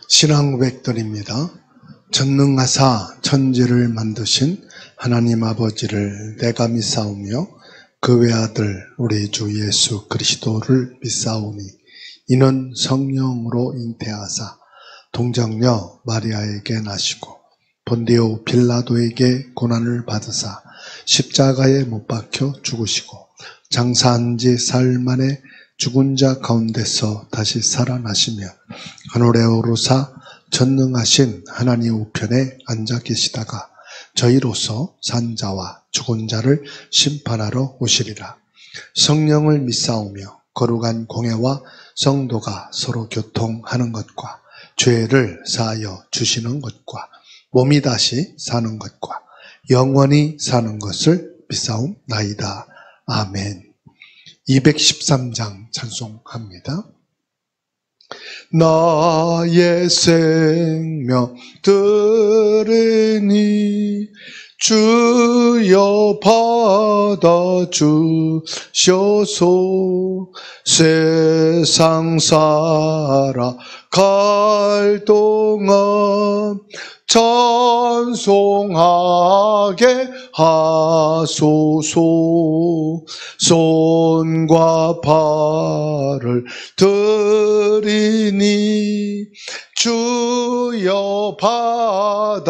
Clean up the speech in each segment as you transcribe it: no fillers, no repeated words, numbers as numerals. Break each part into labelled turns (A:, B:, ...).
A: 신앙 고백드립니다. 전능하사 천지를 만드신 하나님 아버지를 내가 믿사오며 그 외아들 우리 주 예수 그리스도를 믿사오니 이는 성령으로 잉태하사 동정녀 마리아에게 나시고 본디오 빌라도에게 고난을 받으사 십자가에 못 박혀 죽으시고 장사한 지 사흘 만에 죽은 자 가운데서 다시 살아나시며 하늘에 오르사 전능하신 하나님 우편에 앉아 계시다가 저희로서 산 자와 죽은 자를 심판하러 오시리라. 성령을 믿사오며 거룩한 공회와 성도가 서로 교통하는 것과 죄를 사하여 주시는 것과 몸이 다시 사는 것과 영원히 사는 것을 믿사옵나이다. 아멘. 213장 찬송합니다. 나의 생명 들으니 주여 받아주셔서 세상 살아갈 동안 찬송하게 하소서. 손과 발을 들이니 주여 받아주셔서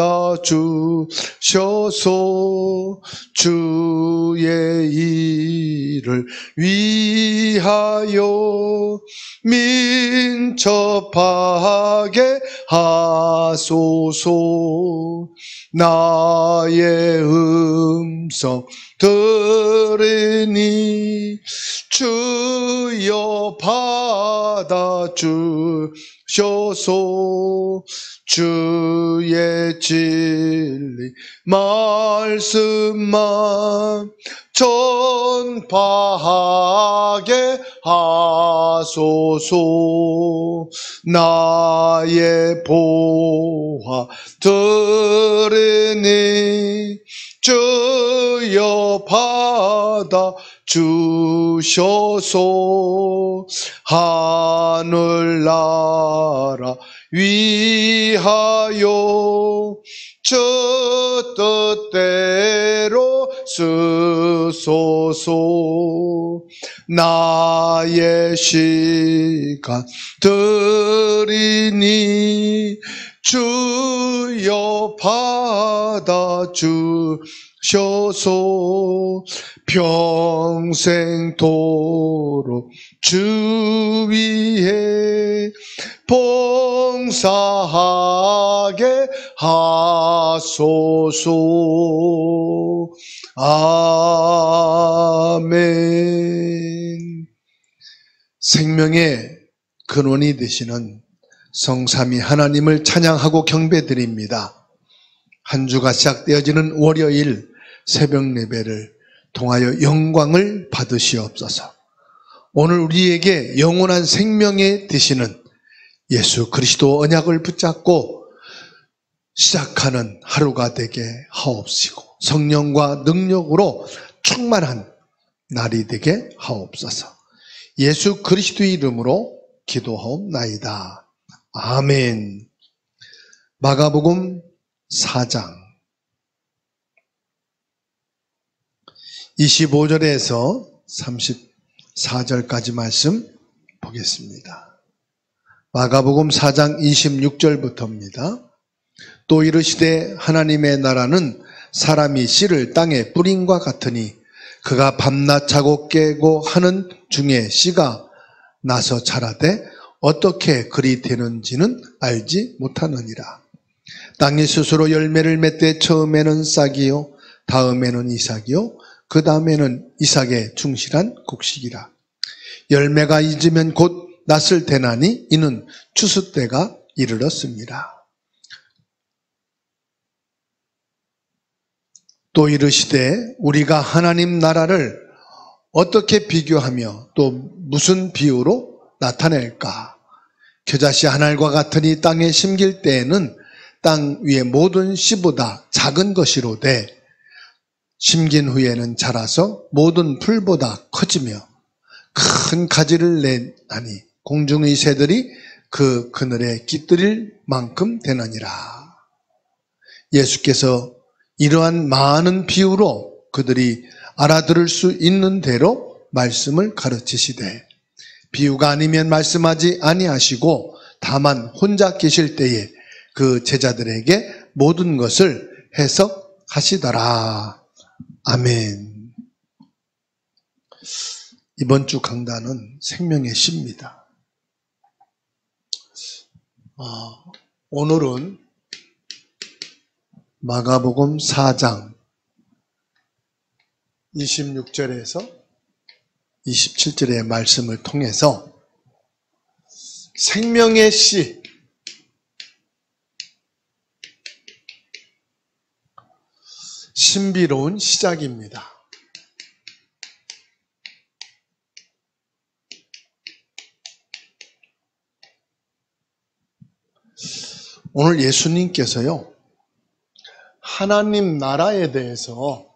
A: 주의 일을 위하여 민첩하게 하소서. 나의 음성 들으니 주여 받아주셔서 주의 진리 말씀만 전파하게 하소서. 나의 보화 들으니 주여 받아주셔서 하늘나라 위하여 저 뜻대로 쓰소서. 나의 시간 들이니 주여 받아주셔서 평생도록 주 위에 봉사하게 하소서. 아멘. 생명의 근원이 되시는 성삼위 하나님을 찬양하고 경배드립니다. 한 주가 시작되어지는 월요일 새벽 예배를 통하여 영광을 받으시옵소서. 오늘 우리에게 영원한 생명에 되시는 예수 그리스도 언약을 붙잡고 시작하는 하루가 되게 하옵시고 성령과 능력으로 충만한 날이 되게 하옵소서. 예수 그리스도의 이름으로 기도하옵나이다. 아멘. 마가복음 4장 25절에서 34절까지 말씀 보겠습니다. 마가복음 4장 26절부터입니다. 또 이르시되 하나님의 나라는 사람이 씨를 땅에 뿌림과 같으니 그가 밤낮 자고 깨고 하는 중에 씨가 나서 자라되 어떻게 그리 되는지는 알지 못하느니라. 땅이 스스로 열매를 맺되 처음에는 싹이요 다음에는 이삭이요 그 다음에는 이삭의 충실한 곡식이라. 열매가 잊으면 곧 낫을 대나니 이는 추수 때가 이르렀습니다. 또 이르시되 우리가 하나님 나라를 어떻게 비교하며 또 무슨 비유로 나타낼까? 겨자씨 한 알과 같으니 땅에 심길 때에는 땅 위의 모든 씨보다 작은 것이로되 심긴 후에는 자라서 모든 풀보다 커지며 큰 가지를 내나니 공중의 새들이 그 그늘에 깃들일 만큼 되느니라. 예수께서 이러한 많은 비유로 그들이 알아들을 수 있는 대로 말씀을 가르치시되 비유가 아니면 말씀하지 아니하시고 다만 혼자 계실 때에 그 제자들에게 모든 것을 해석하시더라. 아멘. 이번 주 강단은 생명의 시입니다. 오늘은 마가복음 4장 26절에서 27절의 말씀을 통해서 생명의 씨, 신비로운 시작입니다. 오늘 예수님께서요, 하나님 나라에 대해서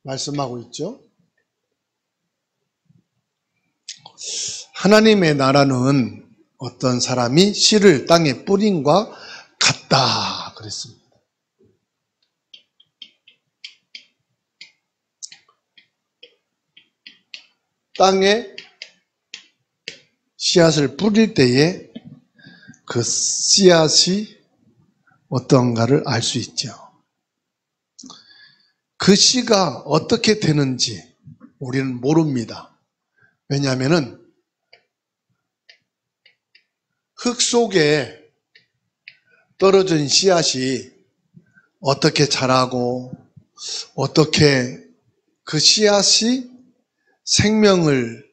A: 말씀하고 있죠. 하나님의 나라는 어떤 사람이 씨를 땅에 뿌린과 같다 그랬습니다. 땅에 씨앗을 뿌릴 때에 그 씨앗이 어떤가를 알 수 있죠. 그 씨가 어떻게 되는지 우리는 모릅니다. 왜냐하면 흙 속에 떨어진 씨앗이 어떻게 자라고 어떻게 그 씨앗이 생명을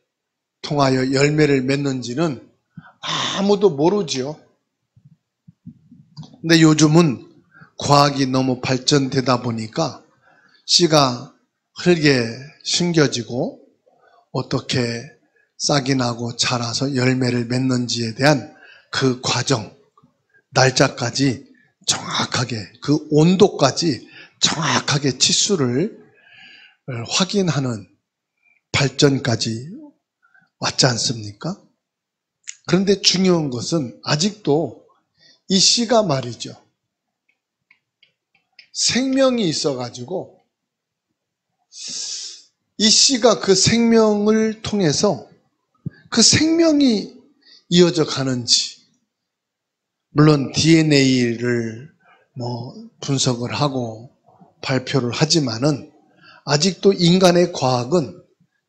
A: 통하여 열매를 맺는지는 아무도 모르지요. 근데 요즘은 과학이 너무 발전되다 보니까 씨가 흙에 심겨지고 어떻게 싹이 나고 자라서 열매를 맺는지에 대한 그 과정, 날짜까지 정확하게, 그 온도까지 정확하게 치수를 확인하는 발전까지 왔지 않습니까? 그런데 중요한 것은 아직도 이 씨가 말이죠. 생명이 있어가지고 이 씨가 그 생명을 통해서 그 생명이 이어져 가는지, 물론 DNA를 분석을 하고 발표를 하지만은 아직도 인간의 과학은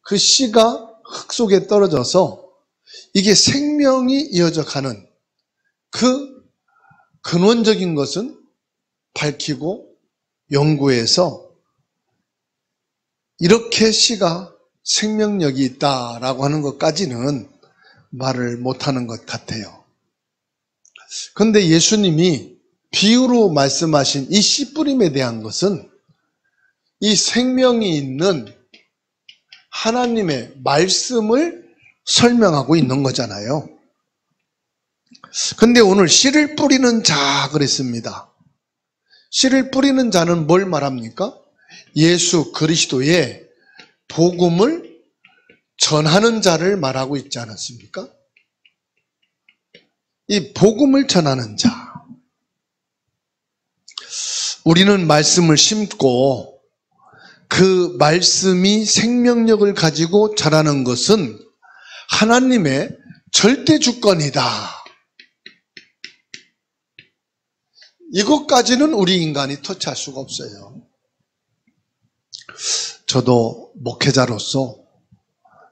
A: 그 씨가 흙 속에 떨어져서 이게 생명이 이어져 가는 그 근원적인 것은 밝히고 연구해서 이렇게 씨가 생명력이 있다라고 하는 것까지는 말을 못하는 것 같아요. 그런데 예수님이 비유로 말씀하신 이 씨 뿌림에 대한 것은 이 생명이 있는 하나님의 말씀을 설명하고 있는 거잖아요. 근데 오늘 씨를 뿌리는 자 그랬습니다. 씨를 뿌리는 자는 뭘 말합니까? 예수 그리스도의 복음을 전하는 자를 말하고 있지 않았습니까? 이 복음을 전하는 자. 우리는 말씀을 심고 그 말씀이 생명력을 가지고 자라는 것은 하나님의 절대 주권이다. 이것까지는 우리 인간이 터치할 수가 없어요. 저도 목회자로서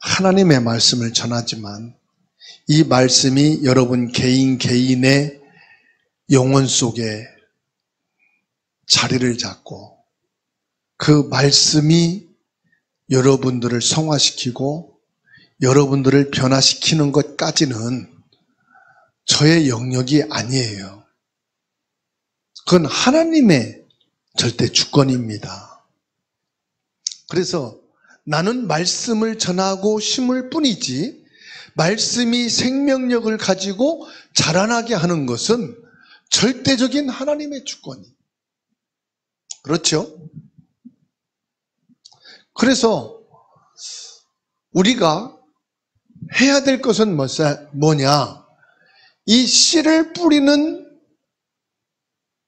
A: 하나님의 말씀을 전하지만 이 말씀이 여러분 개인의 영혼 속에 자리를 잡고 그 말씀이 여러분들을 성화시키고 여러분들을 변화시키는 것까지는 저의 영역이 아니에요. 그건 하나님의 절대 주권입니다. 그래서 나는 말씀을 전하고 심을 뿐이지 말씀이 생명력을 가지고 자라나게 하는 것은 절대적인 하나님의 주권이. 그렇죠? 그래서 우리가 해야 될 것은 뭐냐? 이 씨를 뿌리는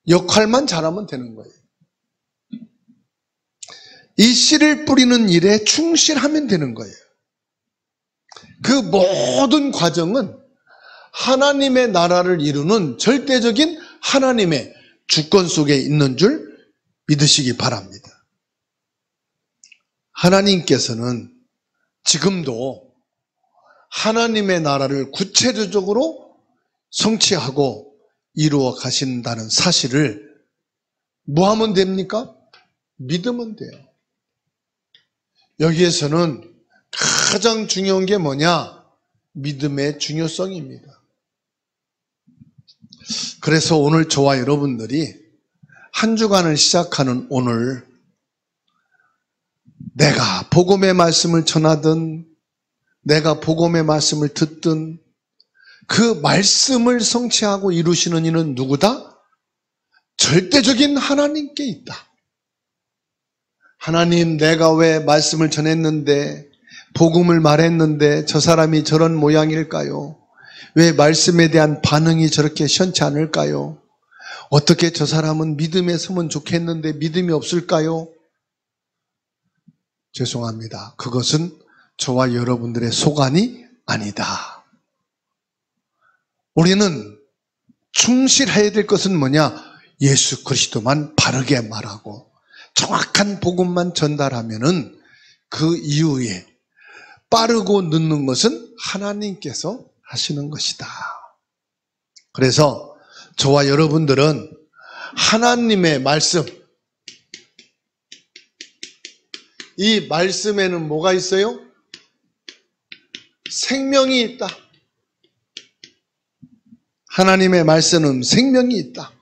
A: 역할만 잘하면 되는 거예요. 이 씨를 뿌리는 일에 충실하면 되는 거예요. 그 모든 과정은 하나님의 나라를 이루는 절대적인 하나님의 주권 속에 있는 줄 믿으시기 바랍니다. 하나님께서는 지금도 하나님의 나라를 구체적으로 성취하고 이루어 가신다는 사실을 뭐 하면 됩니까? 믿으면 돼요. 여기에서는 가장 중요한 게 뭐냐? 믿음의 중요성입니다. 그래서 오늘 저와 여러분들이 한 주간을 시작하는 오늘 내가 복음의 말씀을 전하든 내가 복음의 말씀을 듣든 그 말씀을 성취하고 이루시는 이는 누구다? 절대적인 하나님께 있다. 하나님, 내가 왜 말씀을 전했는데 복음을 말했는데 저 사람이 저런 모양일까요? 왜 말씀에 대한 반응이 저렇게 시원치 않을까요? 어떻게 저 사람은 믿음에 서면 좋겠는데 믿음이 없을까요? 죄송합니다. 그것은 저와 여러분들의 소관이 아니다. 우리는 충실해야 될 것은 뭐냐? 예수 그리스도만 바르게 말하고 정확한 복음만 전달하면은 그 이후에 빠르고 늦는 것은 하나님께서 하시는 것이다. 그래서 저와 여러분들은 하나님의 말씀, 이 말씀에는 뭐가 있어요? 생명이 있다. 하나님의 말씀은 생명이 있다.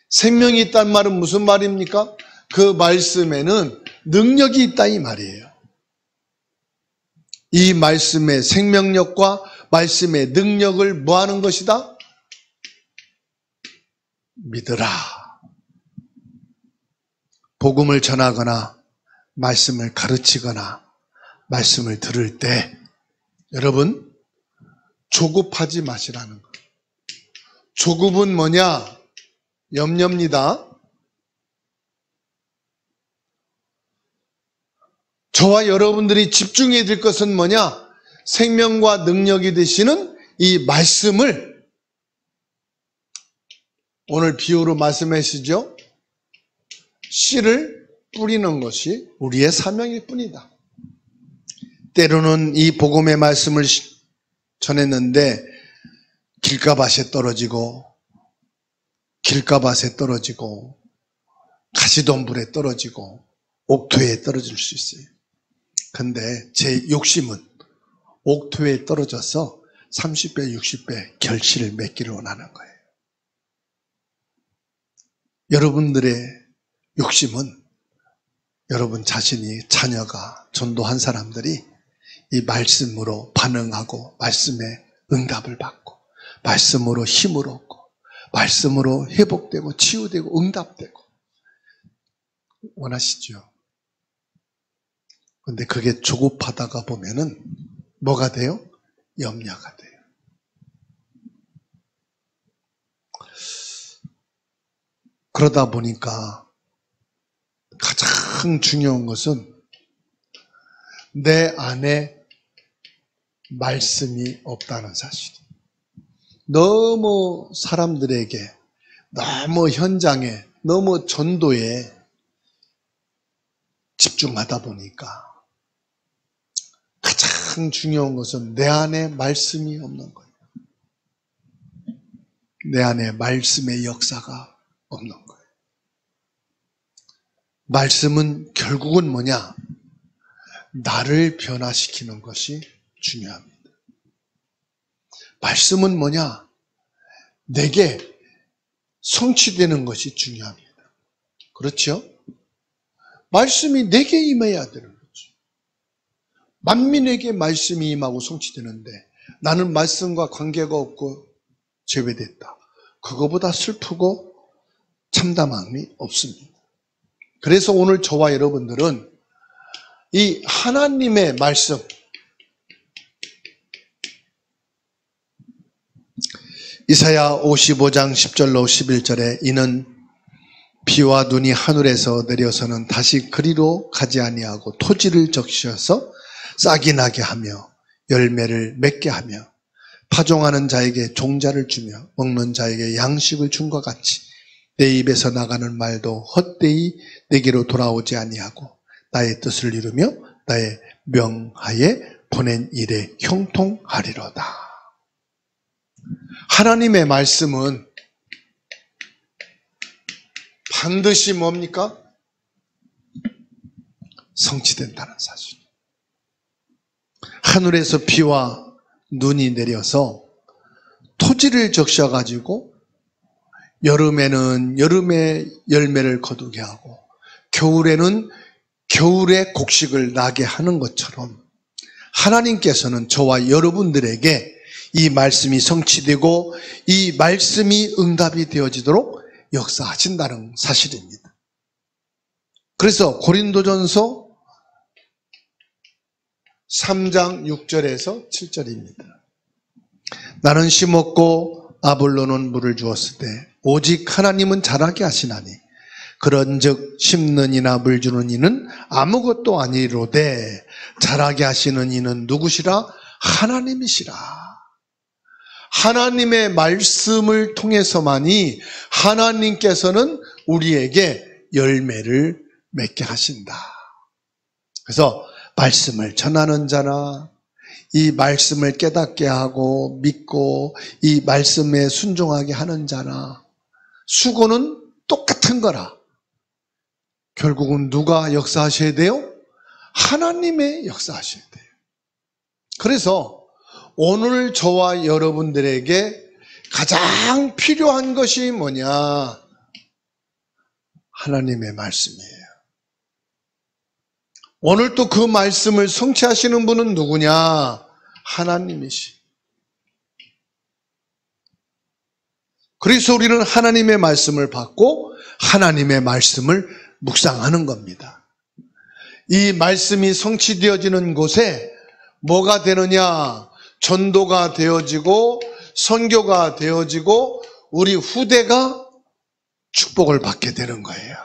A: 생명이 있다는 말은 무슨 말입니까? 그 말씀에는 능력이 있다 이 말이에요. 이 말씀의 생명력과 말씀의 능력을 뭐 하는 것이다? 믿으라. 복음을 전하거나 말씀을 가르치거나 말씀을 들을 때 여러분 조급하지 마시라는 거예요. 조급은 뭐냐? 염려입니다. 저와 여러분들이 집중해야 될 것은 뭐냐? 생명과 능력이 되시는 이 말씀을 오늘 비유로 말씀하시죠? 씨를 뿌리는 것이 우리의 사명일 뿐이다. 때로는 이 복음의 말씀을 전했는데 길가밭에 떨어지고 길가밭에 떨어지고 가시덤불에 떨어지고 옥토에 떨어질 수 있어요. 근데 제 욕심은 옥토에 떨어져서 30배, 60배 결실을 맺기를 원하는 거예요. 여러분들의 욕심은 여러분 자신이 자녀가 전도한 사람들이 이 말씀으로 반응하고 말씀에 응답을 받고 말씀으로 힘을 얻고 말씀으로 회복되고 치유되고 응답되고 원하시죠. 그런데 그게 조급하다가 보면은 뭐가 돼요? 염려가 돼요. 그러다 보니까 가장 중요한 것은 내 안에 말씀이 없다는 사실이에요. 너무 사람들에게, 너무 현장에, 너무 전도에 집중하다 보니까 가장 중요한 것은 내 안에 말씀이 없는 거예요. 내 안에 말씀의 역사가 없는 거예요. 말씀은 결국은 뭐냐? 나를 변화시키는 것이 중요합니다. 말씀은 뭐냐? 내게 성취되는 것이 중요합니다. 그렇죠? 말씀이 내게 임해야 되는 거죠. 만민에게 말씀이 임하고 성취되는데 나는 말씀과 관계가 없고 제외됐다. 그거보다 슬프고 참담함이 없습니다. 그래서 오늘 저와 여러분들은 이 하나님의 말씀, 이사야 55장 10절로 11절에 이는 비와 눈이 하늘에서 내려서는 다시 그리로 가지 아니하고 토지를 적셔서 싹이 나게 하며 열매를 맺게 하며 파종하는 자에게 종자를 주며 먹는 자에게 양식을 준 것 같이 내 입에서 나가는 말도 헛되이 내게로 돌아오지 아니하고 나의 뜻을 이루며 나의 명하에 보낸 일에 형통하리로다. 하나님의 말씀은 반드시 뭡니까? 성취된다는 사실. 하늘에서 비와 눈이 내려서 토지를 적셔가지고 여름에는 여름의 열매를 거두게 하고 겨울에는 겨울의 곡식을 나게 하는 것처럼 하나님께서는 저와 여러분들에게 이 말씀이 성취되고 이 말씀이 응답이 되어지도록 역사하신다는 사실입니다. 그래서 고린도전서 3장 6절에서 7절입니다. 나는 심었고 아볼로는 물을 주었을 때 오직 하나님은 자라게 하시나니 그런즉 심는 이나 물 주는 이는 아무것도 아니로되 자라게 하시는 이는 누구시라? 하나님이시라. 하나님의 말씀을 통해서만이 하나님께서는 우리에게 열매를 맺게 하신다. 그래서 말씀을 전하는 자나 이 말씀을 깨닫게 하고 믿고 이 말씀에 순종하게 하는 자나 수고는 똑같은 거라. 결국은 누가 역사하셔야 돼요? 하나님의 역사하셔야 돼요. 그래서 오늘 저와 여러분들에게 가장 필요한 것이 뭐냐? 하나님의 말씀이에요. 오늘 또 그 말씀을 성취하시는 분은 누구냐? 하나님이시. 그래서 우리는 하나님의 말씀을 받고 하나님의 말씀을 묵상하는 겁니다. 이 말씀이 성취되어지는 곳에 뭐가 되느냐? 전도가 되어지고 선교가 되어지고 우리 후대가 축복을 받게 되는 거예요.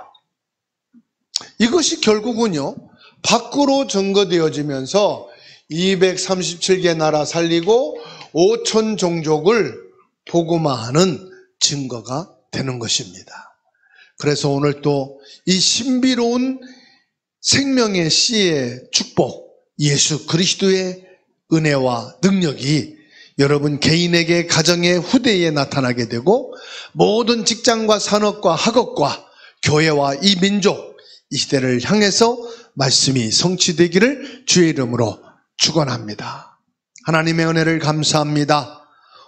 A: 이것이 결국은요, 밖으로 전거되어지면서 237개 나라 살리고 5천 종족을 복음화하는 증거가 되는 것입니다. 그래서 오늘 또 이 신비로운 생명의 씨의 축복, 예수 그리스도의 은혜와 능력이 여러분 개인에게 가정의 후대에 나타나게 되고 모든 직장과 산업과 학업과 교회와 이 민족, 이 시대를 향해서 말씀이 성취되기를 주의 이름으로 축원합니다. 하나님의 은혜를 감사합니다.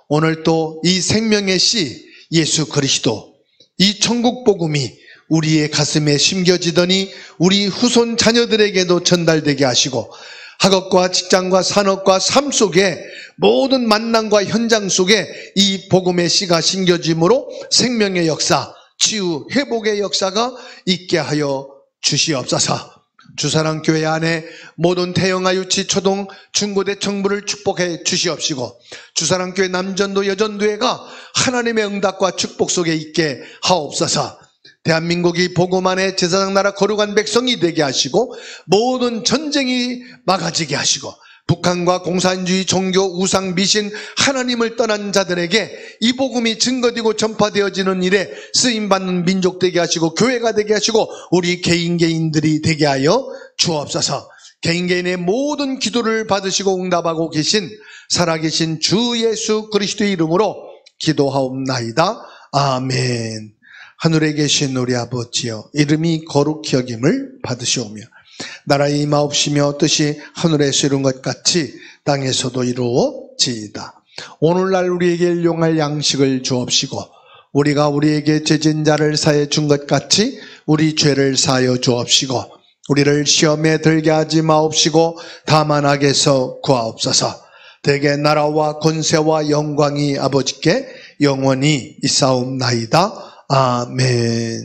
A: 오늘 또 이 생명의 씨 예수 그리스도, 이 천국 복음이 우리의 가슴에 심겨지더니 우리 후손 자녀들에게도 전달되게 하시고 학업과 직장과 산업과 삶 속에 모든 만남과 현장 속에 이 복음의 씨가 심겨짐으로 생명의 역사, 치유, 회복의 역사가 있게 하여 주시옵소서. 주사랑교회 안에 모든 태영아 유치 초동 중고대 청부를 축복해 주시옵시고 주사랑교회 남전도 여전도회가 하나님의 응답과 축복 속에 있게 하옵소서. 대한민국이 복음 안에 제사장 나라 거룩한 백성이 되게 하시고 모든 전쟁이 막아지게 하시고 북한과 공산주의 종교 우상 미신 하나님을 떠난 자들에게 이 복음이 증거되고 전파되어지는 일에 쓰임받는 민족 되게 하시고 교회가 되게 하시고 우리 개인들이 되게 하여 주옵소서. 개인의 모든 기도를 받으시고 응답하고 계신 살아계신 주 예수 그리스도의 이름으로 기도하옵나이다. 아멘. 하늘에 계신 우리 아버지여, 이름이 거룩히 여김을 받으시오며 나라의 임하옵시며 뜻이 하늘에서 이룬 것 같이 땅에서도 이루어지이다. 오늘날 우리에게 일용할 양식을 주옵시고 우리가 우리에게 죄진 자를 사해 준 것 같이 우리 죄를 사하여 주옵시고 우리를 시험에 들게 하지 마옵시고 다만 악에서 구하옵소서. 대개 나라와 권세와 영광이 아버지께 영원히 있사옵나이다. 아멘.